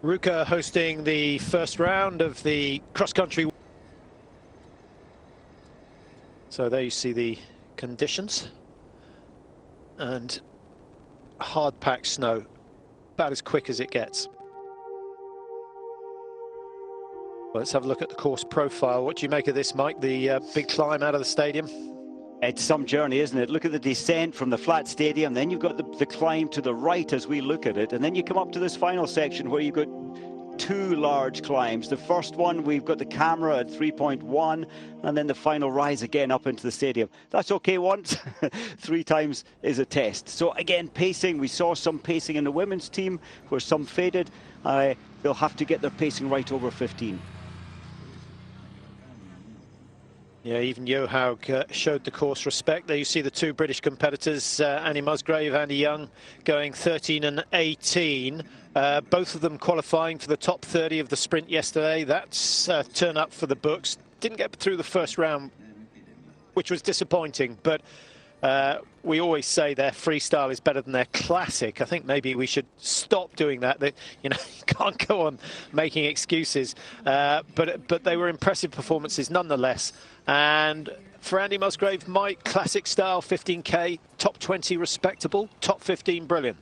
Ruka hosting the first round of the cross-country. So there you see the conditions. And hard-packed snow, about as quick as it gets. Let's have a look at the course profile. What do you make of this, Mike? The big climb out of the stadium? It's some journey, isn't it? Look at the descent from the flat stadium, then you've got the climb to the right as we look at it, and then you come up to this final section where you've got two large climbs. The first one, we've got the camera at 3.1, and then the final rise again up into the stadium. That's okay once, 3 times is a test. So again, pacing, we saw some pacing in the women's team where some faded. They'll have to get their pacing right over 15. Yeah, even Johaug showed the course respect. There you see the two British competitors, Annie Musgrave, Andy Young, going 13 and 18. Both of them qualifying for the top 30 of the sprint yesterday. That's a turn up for the books. Didn't get through the first round, which was disappointing, but we always say their freestyle is better than their classic. I think maybe we should stop doing that. You can't go on making excuses. But they were impressive performances nonetheless. And for Andy Musgrave, Mike, classic style, 15K, top 20 respectable, top 15 brilliant.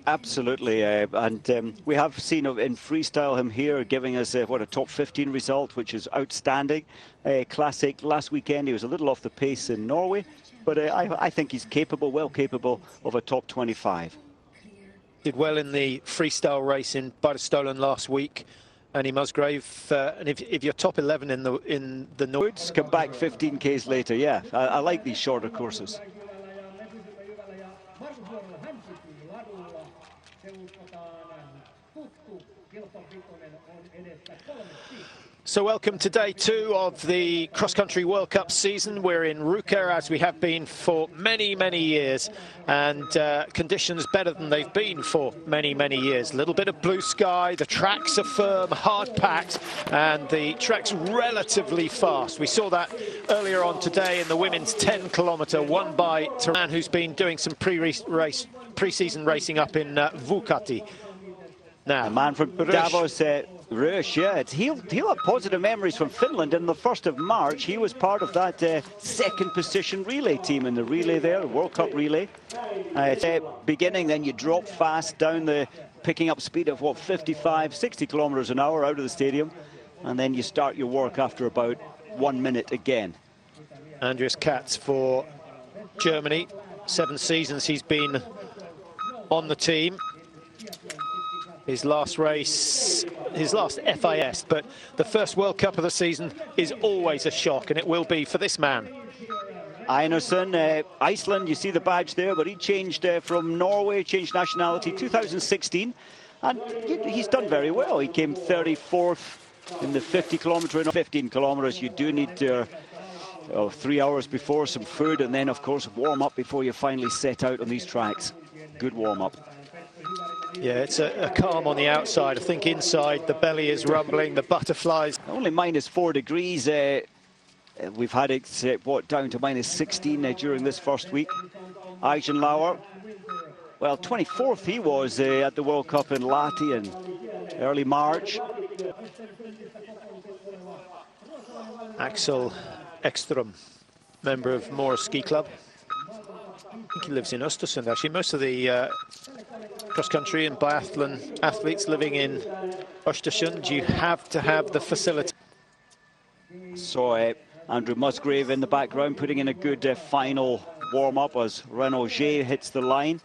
Absolutely, and we have seen in freestyle him here giving us a top 15 result, which is outstanding. Classic last weekend, he was a little off the pace in Norway, but I think he's capable, well capable of a top 25. Did well in the freestyle race in Barstolen last week. Andy Musgrave, and if you're top 11 in the North, come back 15Ks later. Yeah, I like these shorter courses. So welcome to day 2 of the cross-country World Cup season. We're in Ruka, as we have been for many, many years, and conditions better than they've been for many, many years. A little bit of blue sky, the tracks are firm, hard-packed, and the track's relatively fast. We saw that earlier on today in the women's 10-kilometre, won by Taran, who's been doing some pre-season racing up in Vuokatti. Now, a man from Davos, Rush, yeah, he'll have positive memories from Finland. In the 1st of March, he was part of that second position relay team in the relay there, World Cup relay. Beginning, then you drop fast down picking up speed of 55, 60 kilometers an hour out of the stadium, and then you start your work after about 1 minute again. Andreas Katz for Germany, 7 seasons he's been on the team. His last race, his last FIS, but the first World Cup of the season is always a shock, and it will be for this man. Einarsson, Iceland, you see the badge there, but he changed from Norway, changed nationality 2016, and he's done very well. He came 34th in the 50 kilometre and 15 kilometres. You do need 3 hours before, some food, and then of course warm up before you finally set out on these tracks. Good warm up. Yeah, it's a calm on the outside. I think inside the belly is rumbling, the butterflies. Only -4 degrees. We've had it, down to -16 during this first week. Eisenlauer, well, 24th he was at the World Cup in Lahti in early March. Axel Ekström, member of Mora Ski Club. I think he lives in Östersund, actually. Most of the cross-country and biathlon athletes living in Östersund, you have to have the facility. So Andrew Musgrave in the background putting in a good final warm-up as Renaud G hits the line.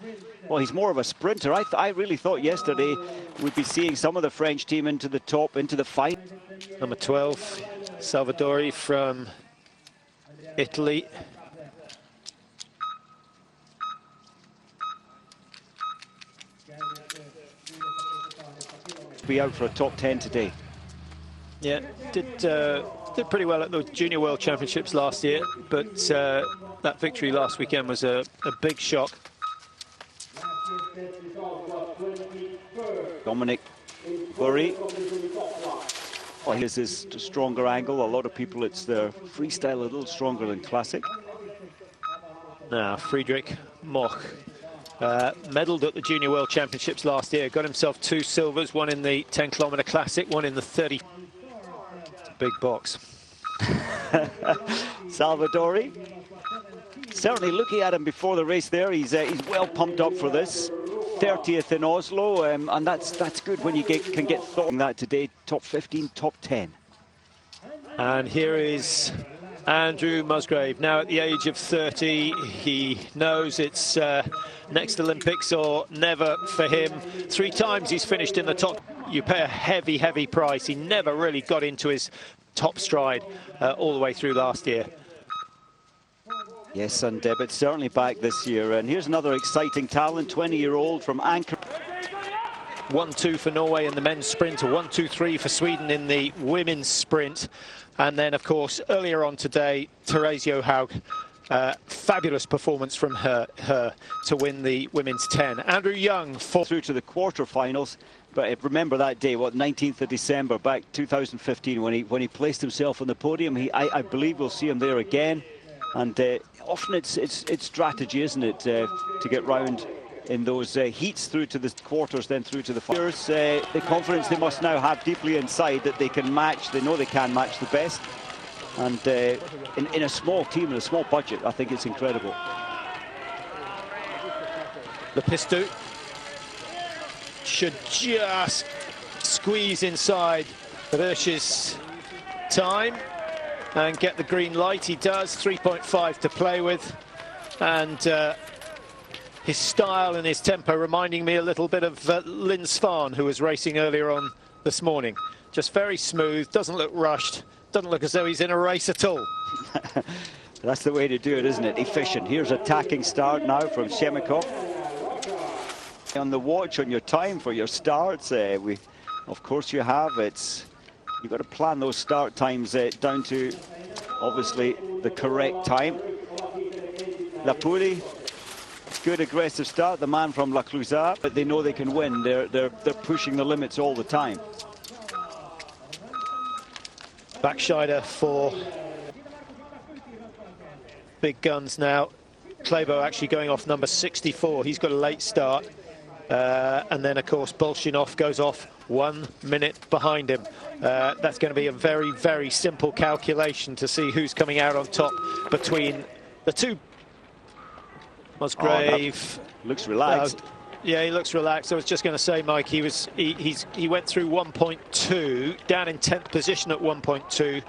Well, he's more of a sprinter. I really thought yesterday we'd be seeing some of the French team into the top, into the fight. Number 12, Salvadori from Italy. Be out for a top 10 today. Yeah, did pretty well at the Junior World Championships last year, but that victory last weekend was a big shock. Dominic Burry. Well, here's his stronger angle. A lot of people, it's their freestyle a little stronger than classic. Now, Friedrich Moch Medalled at the Junior World Championships last year, got himself 2 silvers, one in the 10-kilometre Classic, one in the 30. Big box. Salvadori, certainly looking at him before the race there, he's well pumped up for this. 30th in Oslo, and that's good when you can get thought that today. Top 15, top 10. And here is Andrew Musgrave, now at the age of 30. He knows it's next Olympics or never for him. 3 times he's finished in the top. You pay a heavy, heavy price. He never really got into his top stride all the way through last year. Yes, and but certainly back this year. And here's another exciting talent, 20-year-old from Anchor. 1-2 for Norway in the men's sprint, a 1-2-3 for Sweden in the women's sprint. And then, of course, earlier on today, Therese Johaug, fabulous performance from her to win the women's 10. Andrew Young through to the quarterfinals. But remember that day, what, 19th of December, back 2015, when he placed himself on the podium. I believe we'll see him there again. And often it's strategy, isn't it, to get round in those heats through to the quarters, then through to the finals. The confidence they must now have deeply inside that they can match. They know they can match the best. And in a small team, in a small budget, I think it's incredible. Lepistu should just squeeze inside Hirsch's time and get the green light. He does. 3.5 to play with, and his style and his tempo reminding me a little bit of Lynn Svan, who was racing earlier on this morning. Just very smooth, doesn't look rushed, doesn't look as though he's in a race at all. That's the way to do it, isn't it? Efficient. Here's attacking start now from Shemikov. On the watch on your time for your starts, of course you have. You've got to plan those start times down to obviously the correct time. Lapuri, good aggressive start, the man from La Clusaz, but they know they can win. They're pushing the limits all the time. Backscheider for big guns now. Klæbo actually going off number 64. He's got a late start. And then, of course, Bolshinov goes off 1 minute behind him. That's going to be a very, very simple calculation to see who's coming out on top between the two. Musgrave looks relaxed. Yeah, he looks relaxed. I was just going to say, Mike, he went through 1.2, down in 10th position at 1.2.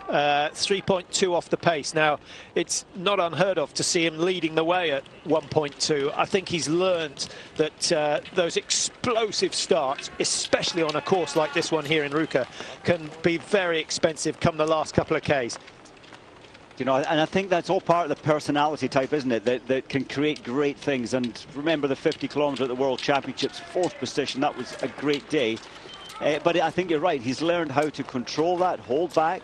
3.2 off the pace. Now, it's not unheard of to see him leading the way at 1.2. I think he's learned that those explosive starts, especially on a course like this one here in Ruka, can be very expensive come the last couple of Ks. You know, and I think that's all part of the personality type, isn't it, that can create great things. And remember the 50 kilometres at the World Championships, 4th position, that was a great day. But I think you're right, he's learned how to control that, hold back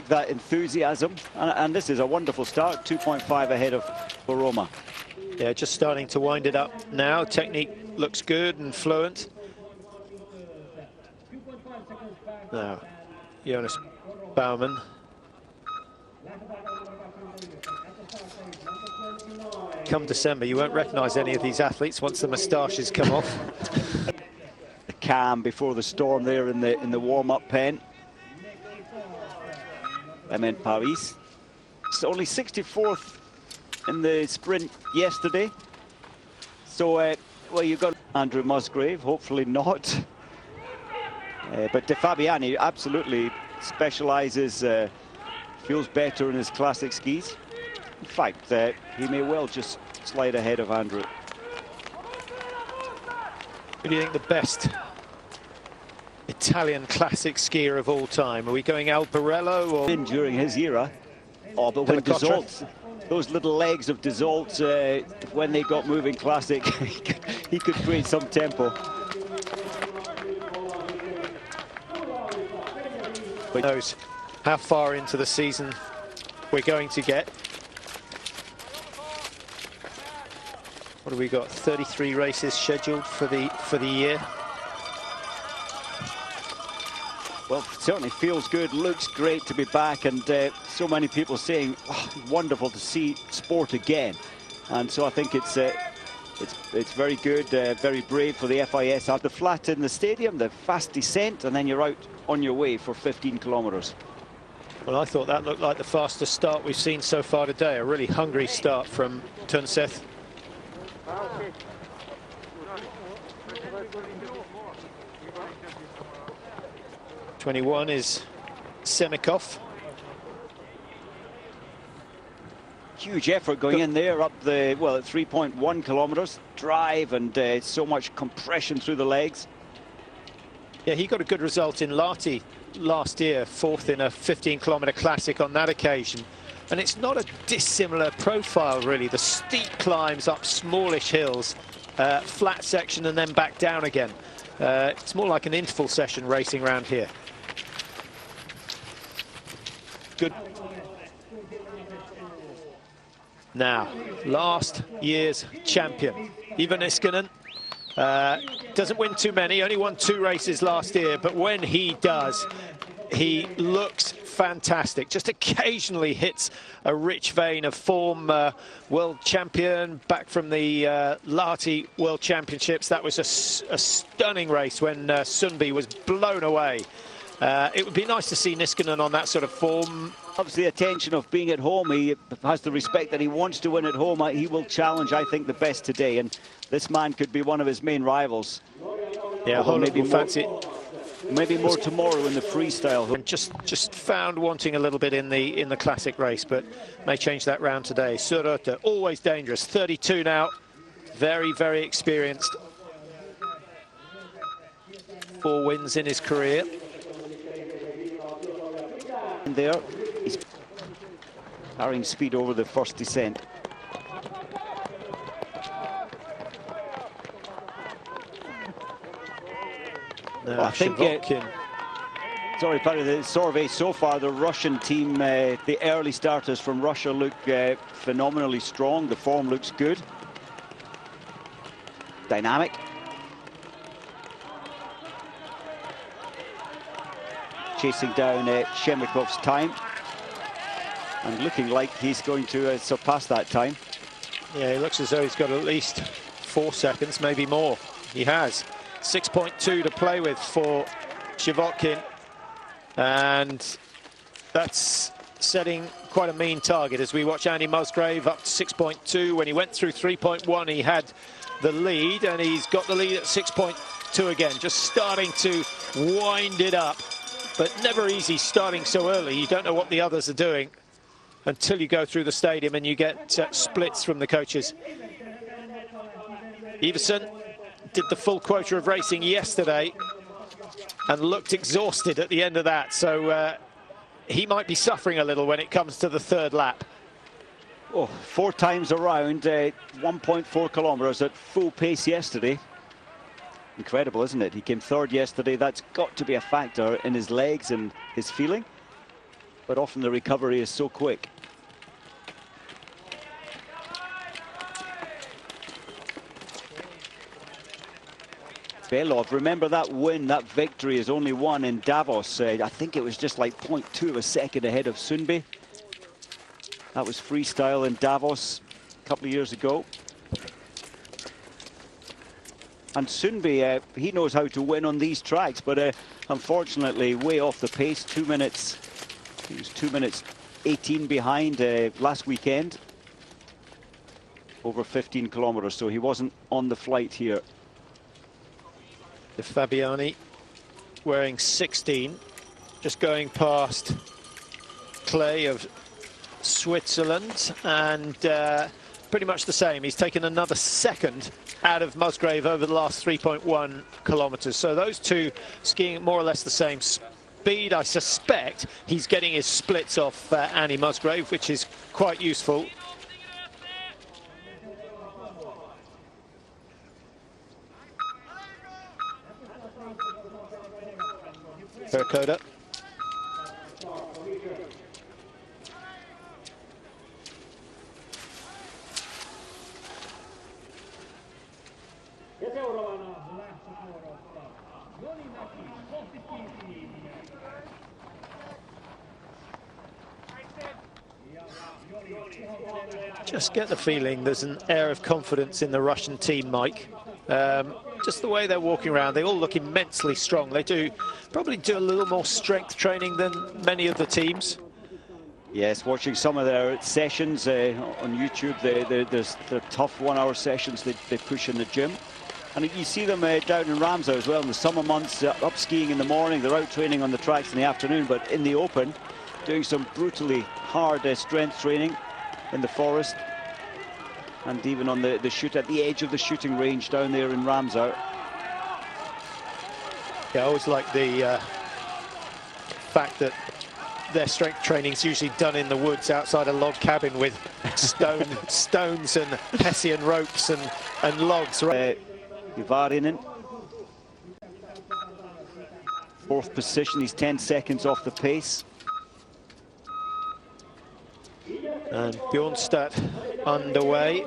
that enthusiasm, and this is a wonderful start, 2.5 ahead of Boroma. Yeah, just starting to wind it up now. Technique looks good and fluent. Now, Jonas Baumann. Come December, you won't recognise any of these athletes once the moustaches come off. The calm before the storm there in the warm-up pen. Clement Paris. It's only 64th in the sprint yesterday. So, well, you've got Andrew Musgrave, hopefully not. But De Fabiani absolutely specialises, feels better in his classic skis. In fact, he may well just slide ahead of Andrew. Who do you think the best Italian classic skier of all time? Are we going Albarello or during his era? Oh, but when Desault, those little legs of Desault, when they got moving classic, he could create some tempo. Who knows how far into the season we're going to get. What have we got? 33 races scheduled for the year. Well, it certainly feels good, looks great to be back, and so many people saying, oh, wonderful to see sport again. And so I think it's It's very good, very brave for the FIS. Have the flat in the stadium, the fast descent, and then you're out on your way for 15 kilometers. Well, I thought that looked like the fastest start we've seen so far today. A really hungry start from Tunseth. 21 is Semikov. Huge effort going in there up the, well, at 3.1 kilometers. Drive and so much compression through the legs. Yeah, he got a good result in Lahti last year, 4th in a 15-kilometer classic on that occasion. And it's not a dissimilar profile, really. The steep climbs up smallish hills, flat section and then back down again. It's more like an interval session racing around here. Good. Now, last year's champion, Ivan Niskanen. Doesn't win too many, only won 2 races last year, but when he does, he looks fantastic. Just occasionally hits a rich vein of form. World champion, back from the Lahti World Championships. That was a stunning race when Sundby was blown away. It would be nice to see Niskanen on that sort of form. Loves the attention of being at home. He has the respect that he wants to win at home. He will challenge, I think, the best today, and this man could be one of his main rivals. Yeah, maybe more tomorrow in the freestyle. And just found wanting a little bit in the classic race, but may change that round today. Surota, always dangerous. 32 now, very, very experienced. 4 wins in his career. And there, he's carrying speed over the first descent. No, I think, sorry, Paddy, the survey so far, the Russian team, the early starters from Russia look phenomenally strong. The form looks good. Dynamic. Chasing down Shemikov's time. And looking like he's going to surpass that time. Yeah, he looks as though he's got at least 4 seconds, maybe more. He has. 6.2 to play with for Shivotkin, and that's setting quite a mean target as we watch Andy Musgrave up to 6.2. When he went through 3.1, he had the lead, and he's got the lead at 6.2 again, just starting to wind it up, but never easy starting so early. You don't know what the others are doing until you go through the stadium and you get splits from the coaches. Iversen did the full quota of racing yesterday and looked exhausted at the end of that, so he might be suffering a little when it comes to the 3rd lap. Oh, 4 times around, 1.4 kilometers at full pace yesterday. Incredible, isn't it? He came 3rd yesterday. That's got to be a factor in his legs and his feeling, but often the recovery is so quick. Belov, remember that win, that victory is only won in Davos. I think it was just like 0.2 of a second ahead of Sundby. That was freestyle in Davos a couple of years ago. And Sundby, he knows how to win on these tracks, but unfortunately way off the pace. 2 minutes, he was 2 minutes 18 behind last weekend. Over 15 kilometers, so he wasn't on the flight here. The Fabiani wearing 16, just going past Clay of Switzerland, and pretty much the same. He's taken another second out of Musgrave over the last 3.1 kilometers. So those two skiing at more or less the same speed. I suspect he's getting his splits off Andy Musgrave, which is quite useful. Koda. Just get the feeling there's an air of confidence in the Russian team, Mike. Just the way they're walking around, they all look immensely strong. They probably do a little more strength training than many of the teams. Yes, watching some of their sessions on YouTube, there's the tough 1 hour sessions they push in the gym. And you see them down in Ramsau as well in the summer months, up skiing in the morning. They're out training on the tracks in the afternoon, but in the open, doing some brutally hard strength training in the forest. And even on the shoot at the edge of the shooting range down there in Ramsau. Yeah, I always like the fact that their strength training is usually done in the woods outside a log cabin with stones and Hessian ropes and logs. Ivarinen, fourth position, he's 10 seconds off the pace. And Bjornstad underway.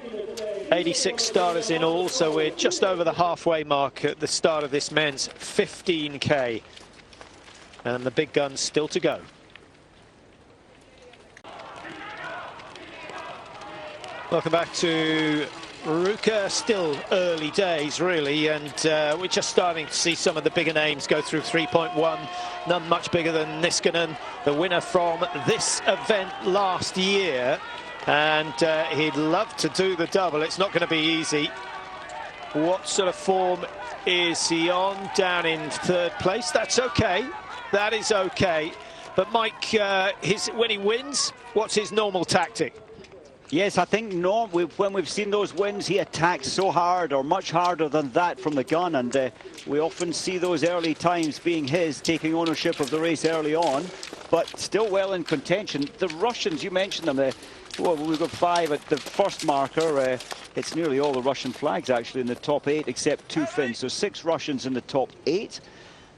86 starters in all, so we're just over the halfway mark at the start of this men's 15K. And the big guns still to go. Welcome back to Ruka. Still early days, really, and we're just starting to see some of the bigger names go through 3.1. None much bigger than Niskanen, the winner from this event last year. And he'd love to do the double. It's not going to be easy. What sort of form is he on? Down in third place. That's okay. That is okay. But Mike, when he wins, what's his normal tactic? Yes, I think when we've seen those wins, he attacks so hard, or much harder than that from the gun, and we often see those early times being his, taking ownership of the race early on, but still well in contention. The Russians, you mentioned them, well, we've got 5 at the first marker. It's nearly all the Russian flags, actually, in the top 8, except 2 Finns, so 6 Russians in the top 8.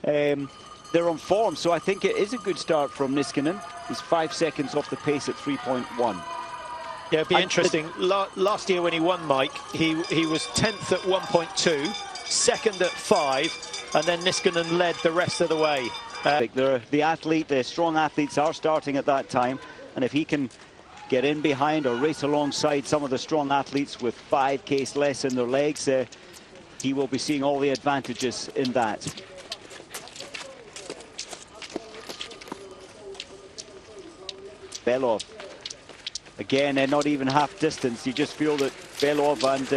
They're on form, so I think it is a good start from Niskanen. He's 5 seconds off the pace at 3.1. Yeah, it'd be interesting. Last year when he won, Mike, he was 10th at 1.2, second at 5, and then Niskanen led the rest of the way. The strong athletes are starting at that time, and if he can get in behind or race alongside some of the strong athletes with 5Ks less in their legs, he will be seeing all the advantages in that. Belov. Again, not even half distance. You just feel that Belov and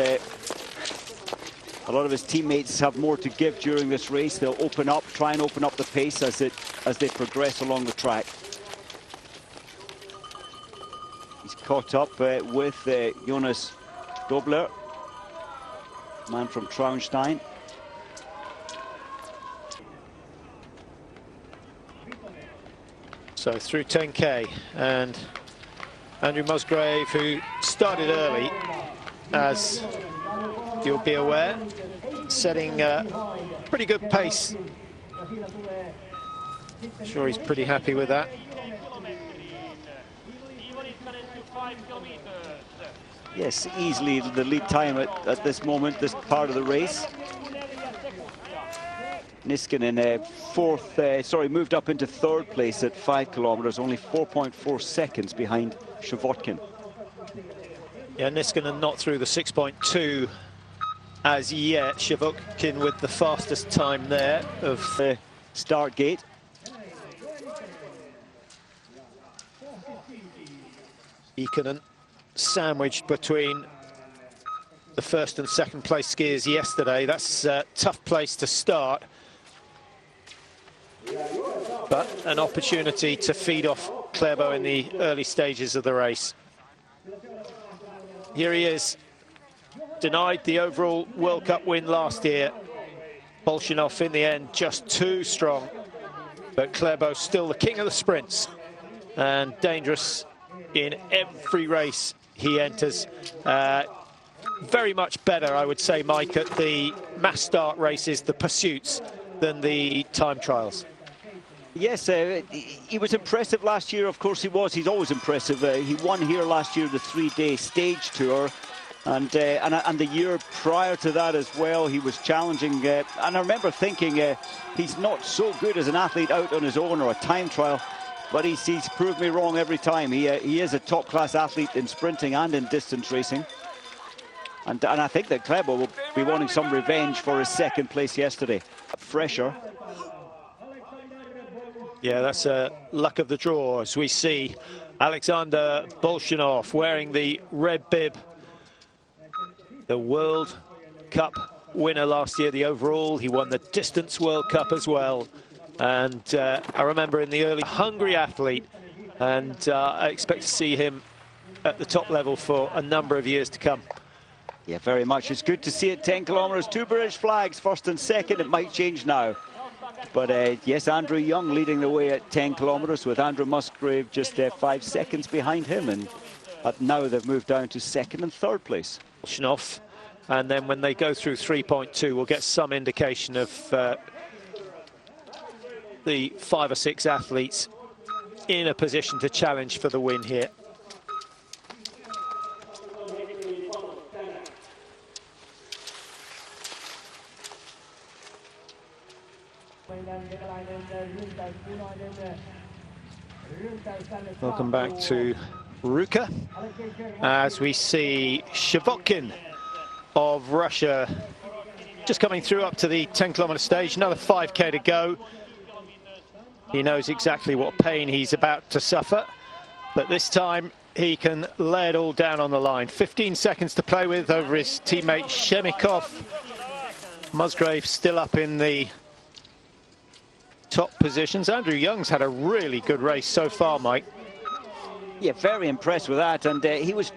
a lot of his teammates have more to give during this race. They'll try and open up the pace as they progress along the track. He's caught up with Jonas Dobler, man from Traunstein. So through 10K, and Andrew Musgrave, who started early, as you'll be aware, setting a pretty good pace. I'm sure he's pretty happy with that. Yes, easily the lead time at this moment, this part of the race. Niskanen moved up into third place at 5 kilometers, only 4.4 seconds behind Shavotkin. Yeah, Niskanen not through the 6.2 as yet. Shavotkin with the fastest time there of the start gate. Ikonen sandwiched between the first and second place skiers yesterday. That's a tough place to start, but an opportunity to feed off Klæbo in the early stages of the race. Here he is, denied the overall World Cup win last year. Bolshinov in the end just too strong, but Klæbo still the king of the sprints and dangerous in every race he enters. Very much better, I would say, Mike, at the mass start races, the pursuits, than the time trials. Yes, he was impressive last year. Of course he was. He's always impressive. He won here last year the 3-day stage tour, and the year prior to that as well, he was challenging. And I remember thinking he's not so good as an athlete out on his own or a time trial. but he's proved me wrong every time. He is a top-class athlete in sprinting and in distance racing. And I think that Klæbo will be wanting some revenge for his second place yesterday. Fresher. Yeah, that's a luck of the draw as we see Alexander Bolshinov wearing the red bib. The World Cup winner last year, the overall. He won the Distance World Cup as well. And I remember in the early, hungry athlete. And I expect to see him at the top level for a number of years to come. Yeah, very much. It's good to see it. 10 kilometers, 2 British flags, first and second. It might change now. But yes, Andrew Young leading the way at 10 kilometers with Andrew Musgrave just 5 seconds behind him. And now they've moved down to second and third place. And then when they go through 3.2, we'll get some indication of the 5 or 6 athletes in a position to challenge for the win here. Welcome back to Ruka, as we see Shavotkin of Russia just coming through up to the 10-kilometer stage. Another 5K to go. He knows exactly what pain he's about to suffer, but this time he can lay it all down on the line. 15 seconds to play with over his teammate Shemikov. Musgrave still up in the top positions. Andrew Young's had a really good race so far, Mike. Yeah, very impressed with that, and he was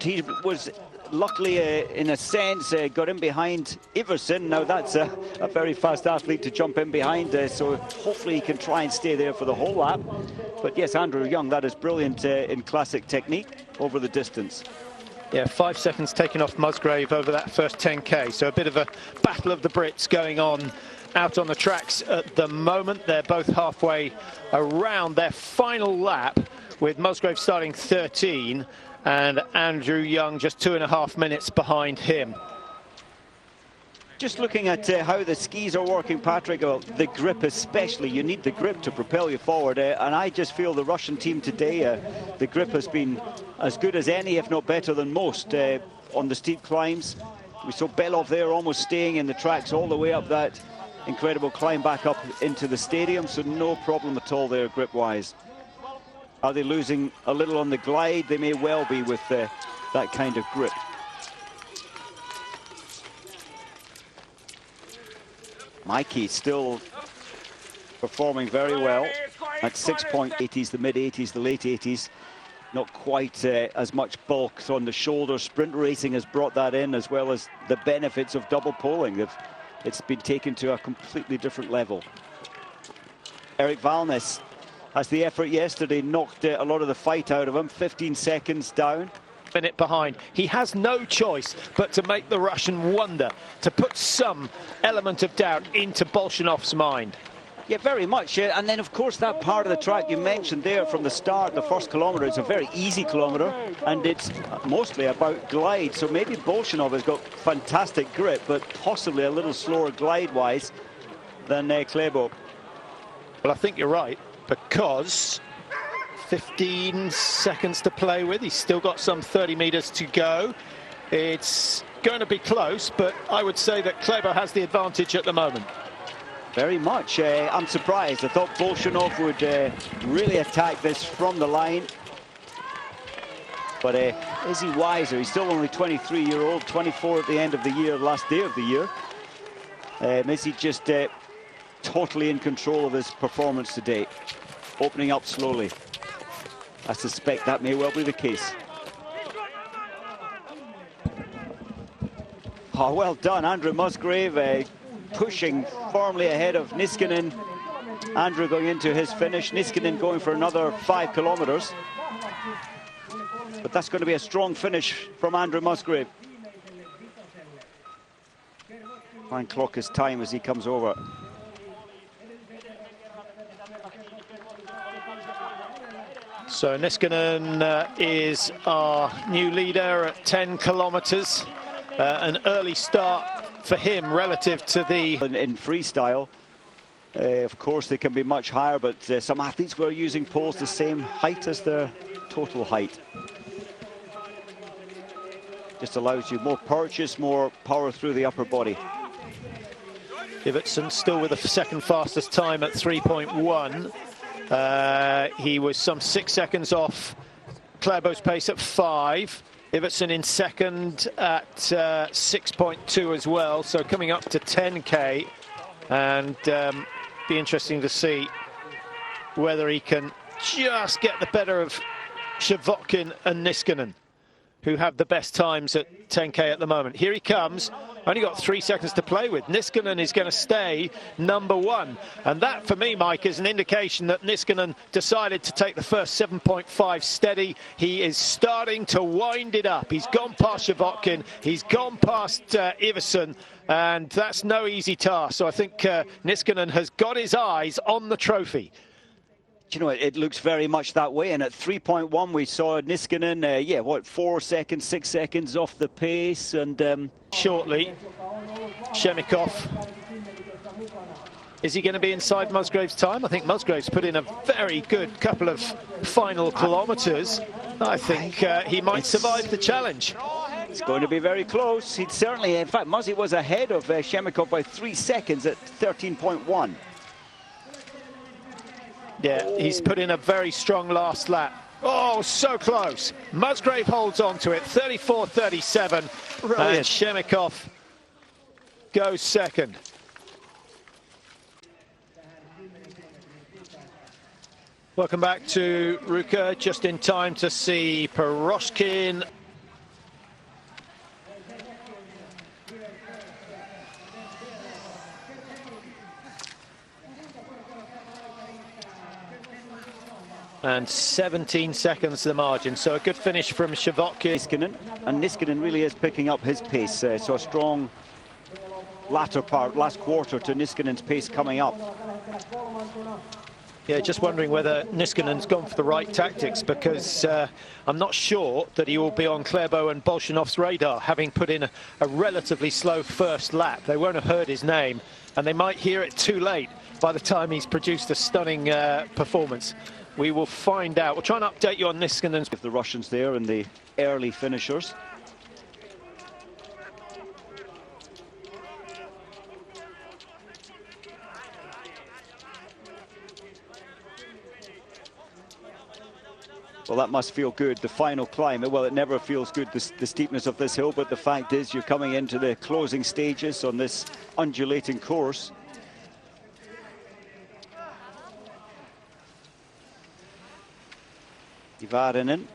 luckily, in a sense, got in behind Iversen. Now that's a very fast athlete to jump in behind, so hopefully he can try and stay there for the whole lap. But yes, Andrew Young, that is brilliant in classic technique over the distance. Yeah, 5 seconds taken off Musgrave over that first 10K, so a bit of a battle of the Brits going on out on the tracks at the moment. They're both halfway around their final lap, with Musgrave starting 13 and Andrew Young just 2.5 minutes behind him. Just looking at how the skis are working, Patrick, the grip especially, you need the grip to propel you forward, and I just feel the Russian team today, the grip has been as good as any, if not better than most, on the steep climbs. We saw Belov there almost staying in the tracks all the way up that incredible climb back up into the stadium, so no problem at all there grip-wise. Are they losing a little on the glide? They may well be with that kind of grip. Mikey still performing very well at 6.80s, the mid-80s, the late 80s. Not quite as much bulk on the shoulders. Sprint racing has brought that in, as well as the benefits of double poling. It's been taken to a completely different level. Eric Valnes has the effort yesterday, knocked a lot of the fight out of him. 15 seconds down. Minute behind. He has no choice but to make the Russian wonder, to put some element of doubt into Bolshinov's mind. Yeah, very much. And then, of course, that part of the track you mentioned there from the start, the first kilometre, it's a very easy kilometre, and it's mostly about glide. So maybe Bolshinov has got fantastic grip, but possibly a little slower glide-wise than Klæbo. Well, I think you're right, because 15 seconds to play with. He's still got some 30 meters to go. It's going to be close, but I would say that Klæbo has the advantage at the moment. Very much. I'm surprised. I thought Bolshinov would really attack this from the line. But is he wiser? He's still only 23-year-old, 24 at the end of the year, last day of the year. Is he just totally in control of his performance today? Opening up slowly. I suspect that may well be the case. Oh, well done, Andrew Musgrave, pushing firmly ahead of Niskanen. Andrew going into his finish, Niskanen going for another 5 kilometers. But that's going to be a strong finish from Andrew Musgrave. Try and clock his time as he comes over. So Niskanen is our new leader at 10 kilometers. An early start for him relative to the... In freestyle, Of course, they can be much higher, but some athletes were using poles the same height as their total height. Just allows you more purchase, more power through the upper body. Iversen still with the second fastest time at 3.1. He was some 6 seconds off Klæbo's pace at 5. Iversen in second at 6.2 as well, so coming up to 10k, and be interesting to see whether he can just get the better of Shavotkin and Niskanen, who have the best times at 10k at the moment. Here he comes. Only got 3 seconds to play with. Niskanen is going to stay #1. And that, for me, Mike, is an indication that Niskanen decided to take the first 7.5 steady. He is starting to wind it up. He's gone past Shavotkin. He's gone past Iversen. And that's no easy task. So I think Niskanen has got his eyes on the trophy. You know, it looks very much that way. And at 3.1, we saw Niskanen, 4 seconds, 6 seconds off the pace. And shortly, Shemikov. Is he going to be inside Musgrave's time? I think Musgrave's put in a very good couple of final kilometres. I think he might survive the challenge. It's going to be very close. He'd certainly, in fact, Muzzy was ahead of Shemikov by 3 seconds at 13.1. Yeah, he's put in a very strong last lap. Oh, so close. Musgrave holds on to it, 34.37. And Shemikov goes second. Welcome back to Ruka, just in time to see Piroshkin. And 17 seconds to the margin, so a good finish from Shavotkin. And Niskanen really is picking up his pace, so a strong last quarter to Niskanen's pace coming up. Yeah, just wondering whether Niskanen's gone for the right tactics, because I'm not sure that he will be on Klæbo and Bolshunov's radar, having put in a relatively slow first lap. They won't have heard his name, and they might hear it too late by the time he's produced a stunning performance. We will find out. We'll try and update you on Niskanen. With the Russians there and the early finishers. Well, that must feel good, the final climb. Well, it never feels good, the steepness of this hill, but the fact is you're coming into the closing stages on this undulating course. Ivarinen. You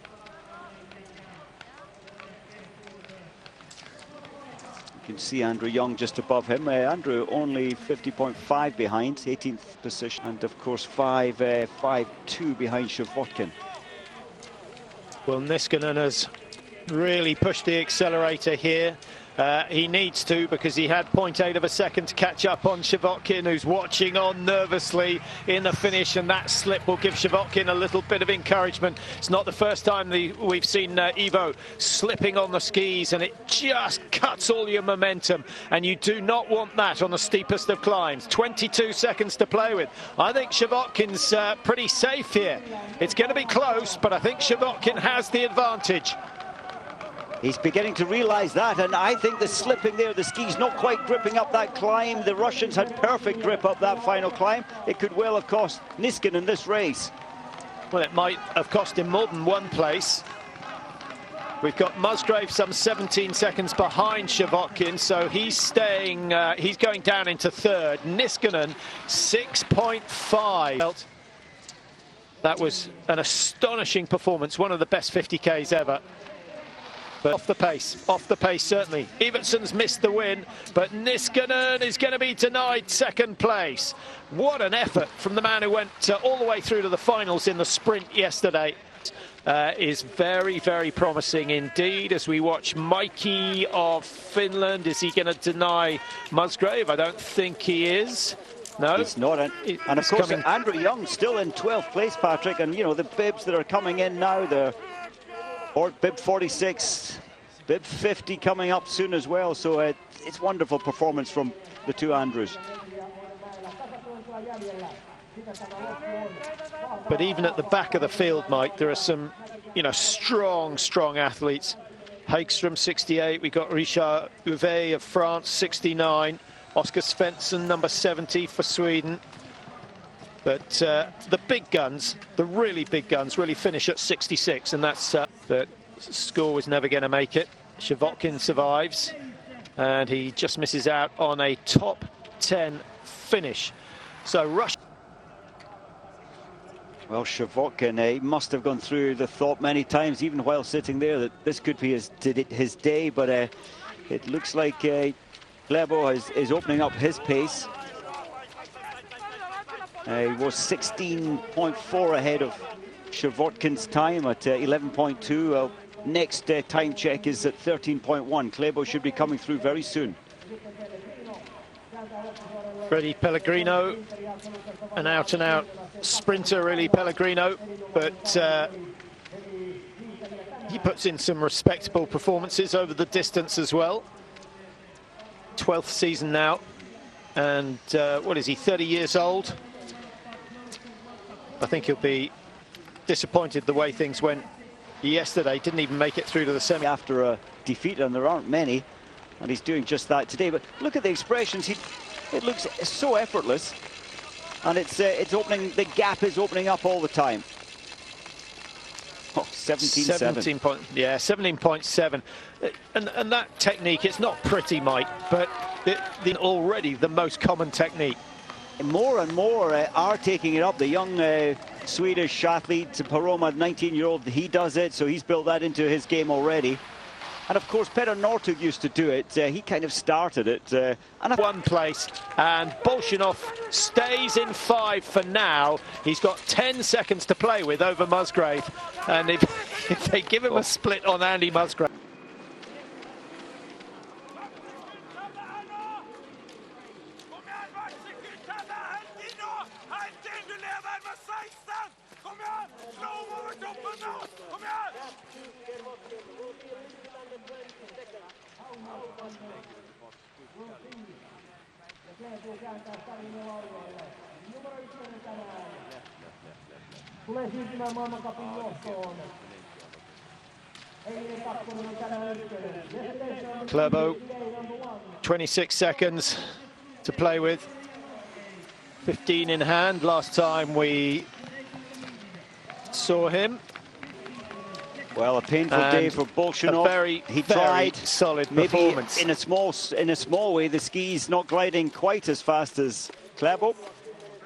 can see Andrew Young just above him. Andrew only 50.5 behind, 18th position, and of course 5.2 behind Shavotkin. Well, Niskanen has really pushed the accelerator here. He needs to, because he had 0.8 of a second to catch up on Shavotkin, who's watching on nervously in the finish, and that slip will give Shavotkin a little bit of encouragement. It's not the first time we've seen Ivo slipping on the skis, and it just cuts all your momentum, and you do not want that on the steepest of climbs. 22 seconds to play with. I think Shavotkin's pretty safe here. It's going to be close, but I think Shavotkin has the advantage. He's beginning to realize that, and I think the slipping there, the skis not quite gripping up that climb. The Russians had perfect grip up that final climb. It could well have cost Niskanen this race. Well, it might have cost him more than one place. We've got Musgrave some 17 seconds behind Shavotkin, so he's staying, he's going down into third. Niskanen, 6.5. That was an astonishing performance, one of the best 50Ks ever. But off the pace certainly. Iversen's missed the win, but Niskanen is going to be denied second place. What an effort from the man who went all the way through to the finals in the sprint yesterday. Is very, very promising indeed as we watch Mikey of Finland. Is he going to deny Musgrave? I don't think he is. No, he's not. And of course, Andrew Young still in 12th place, Patrick. And you know, the bibs that are coming in now, they're bib 46, bib 50 coming up soon as well. So it's wonderful performance from the two Andrews. But even at the back of the field, Mike, there are some, you know, strong athletes. Hagström, 68. We got Richard Uve of France, 69. Oscar Svensson, number 70 for Sweden. But the big guns, the really big guns, really finish at 66, and that's the score was never going to make it. Shavotkin survives, and he just misses out on a top 10 finish. So Russia. Well, Shavotkin must have gone through the thought many times, even while sitting there, that this could be his day. But it looks like Klæbo is opening up his pace. He was 16.4 ahead of Shavotkin's time at 11.2. Next time check is at 13.1. Klæbo should be coming through very soon. Freddie Pellegrino, an out-and-out sprinter, really, Pellegrino, but he puts in some respectable performances over the distance as well. 12th season now, and what is he, 30 years old? I think he'll be disappointed the way things went yesterday. Didn't even make it through to the semi. After a defeat, and there aren't many, and he's doing just that today. But look at the expressions. It looks so effortless, and it's opening. The gap is opening up all the time. Oh, 17.7. 17.7. And that technique, it's not pretty, Mike, but already the most common technique. More and more are taking it up. The young Swedish athlete, Paroma, 19-year-old, he does it, so he's built that into his game already. And of course, Petter Northug used to do it. He kind of started it. And one place, and Bolshinov stays in 5 for now. He's got 10 seconds to play with over Musgrave. And if they give him a split on Andy Musgrave. Klæbo, 26 seconds to play with, 15 in hand last time we saw him. Well, a painful day for Bolshinov. He tried solid performance. In a small way, the ski's not gliding quite as fast as Klæbo,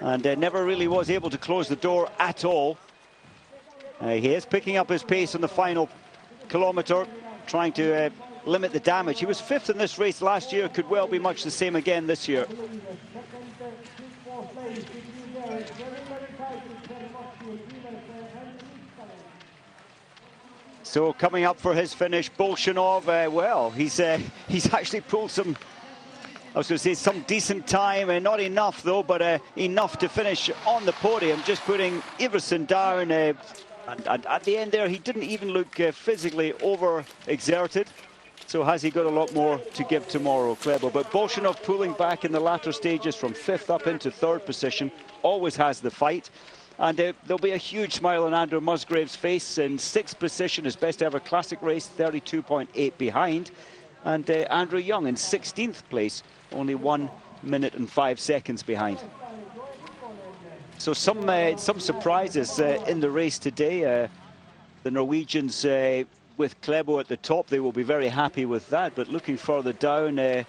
and never really was able to close the door at all. He is picking up his pace on the final kilometre, trying to limit the damage. He was 5th in this race last year, could well be much the same again this year. So coming up for his finish, Bolshinov, well, he's actually pulled some, I was going to say some decent time, not enough though, but enough to finish on the podium, just putting Iversen down. And at the end there, he didn't even look physically over-exerted. So has he got a lot more to give tomorrow, Klæbo? But Bolshinov pulling back in the latter stages from 5th up into 3rd position, always has the fight. And there'll be a huge smile on Andrew Musgrave's face in 6th position, his best ever classic race, 32.8 behind. And Andrew Young in 16th place, only 1 minute and 5 seconds behind. So some surprises in the race today. The Norwegians with Klæbo at the top, they will be very happy with that. But looking further down,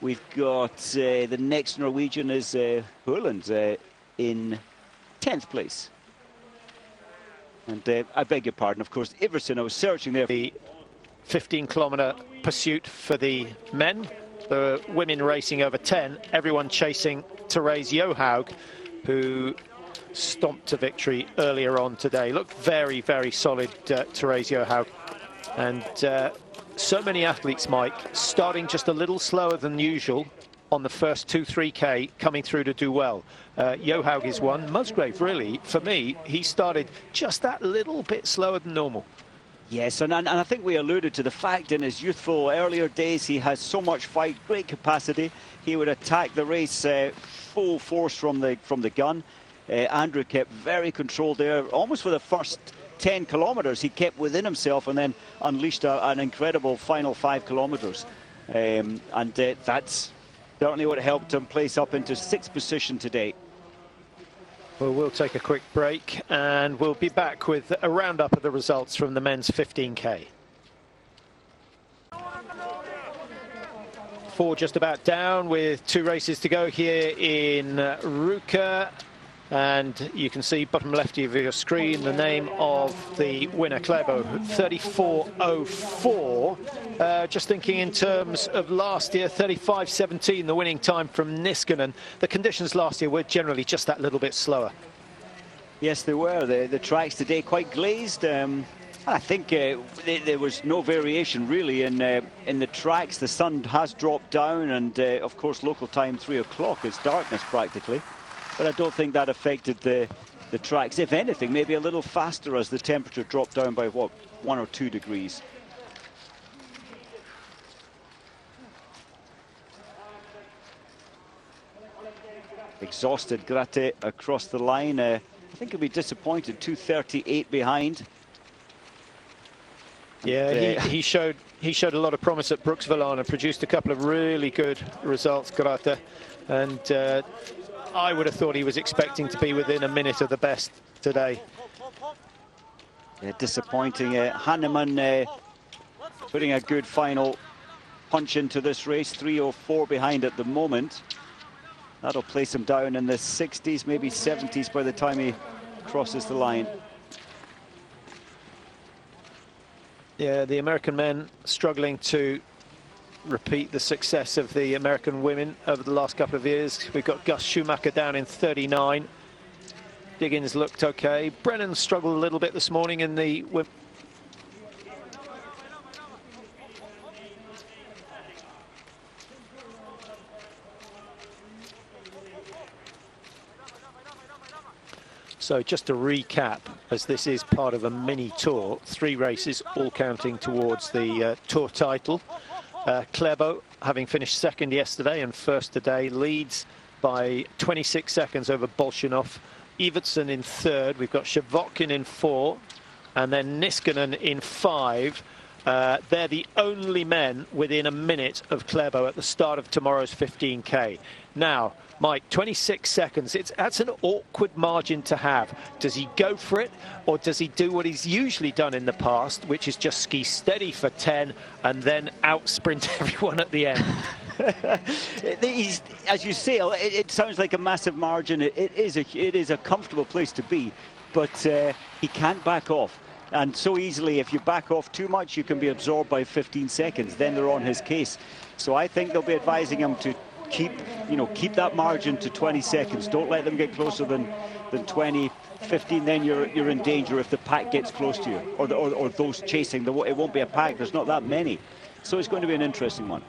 we've got the next Norwegian is Høland in 10th place. And I beg your pardon, of course, Iversen, I was searching there. The 15-kilometre pursuit for the men, the women racing over 10, everyone chasing Therese Johaug, who stomped to victory earlier on today. Looked very, very solid, Therese Johaug. And so many athletes, Mike, starting just a little slower than usual on the first 2-3K, coming through to do well. Johaug is one. Musgrave, really, for me, he started just that little bit slower than normal. Yes, and I think we alluded to the fact in his youthful earlier days he has so much fight, great capacity. He would attack the race full force from the gun. Andrew kept very controlled there, almost for the first 10 kilometers. He kept within himself and then unleashed an incredible final 5 kilometers. And that's certainly what helped him place up into 6th position today. Well, we'll take a quick break and we'll be back with a roundup of the results from the men's 15K. 4 just about down with 2 races to go here in Ruka. And you can see bottom left of your screen the name of the winner, Klæbo, 34.04. Just thinking in terms of last year, 35.17, the winning time from Niskanen. The conditions last year were generally just that little bit slower. Yes, they were. The tracks today quite glazed. I think there was no variation really in the tracks. The sun has dropped down, and of course local time 3 o'clock. It's darkness practically. But I don't think that affected the tracks. If anything, maybe a little faster as the temperature dropped down by, what, 1 or 2 degrees. Exhausted Grate across the line. I think he'll be disappointed, 2:38 behind. Yeah, he showed a lot of promise at Bruksvallarn and produced a couple of really good results, Grate. And I would have thought he was expecting to be within a minute of the best today. Yeah, disappointing. Hanneman putting a good final punch into this race, 3:04 behind at the moment. That'll place him down in the 60s, maybe 70s by the time he crosses the line. Yeah, the American men struggling to repeat the success of the American women over the last couple of years. We've got Gus Schumacher down in 39. Diggins looked okay. Brennan struggled a little bit this morning in the women. So just to recap, as this is part of a mini tour, 3 races all counting towards the tour title. Klæbo, having finished 2nd yesterday and 1st today, leads by 26 seconds over Bolshinov. Evertsen in 3rd. We've got Shavotkin in 4, and then Niskanen in 5. They're the only men within a minute of Klæbo at the start of tomorrow's 15K. Now, Mike, 26 seconds, that's an awkward margin to have. Does he go for it, or does he do what he's usually done in the past, which is just ski steady for 10 and then out-sprint everyone at the end? As you say, it sounds like a massive margin. It is a comfortable place to be, but he can't back off. And so easily, if you back off too much, you can be absorbed by 15 seconds. Then they're on his case. So I think they'll be advising him to keep that margin to 20 seconds. Don't let them get closer than 20, 15. Then you're in danger if the pack gets close to you, or those chasing. It won't be a pack. There's not that many. So it's going to be an interesting one.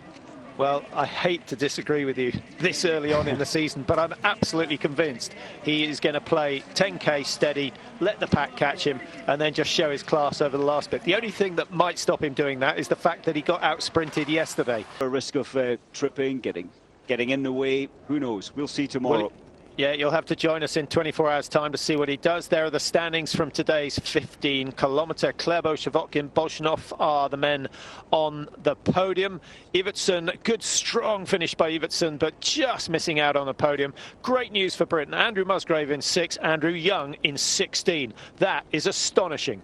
Well, I hate to disagree with you this early on in the season, but I'm absolutely convinced he is going to play 10K steady, let the pack catch him, and then just show his class over the last bit. The only thing that might stop him doing that is the fact that he got out-sprinted yesterday. A risk of tripping, getting in the way. Who knows? We'll see tomorrow. Well, yeah, you'll have to join us in 24 hours' time to see what he does. There are the standings from today's 15-kilometre. Klæbo, Shavotkin, Bolshinov are the men on the podium. Evertsen, good, strong finish by Evertsen, but just missing out on the podium. Great news for Britain. Andrew Musgrave in 6, Andrew Young in 16. That is astonishing.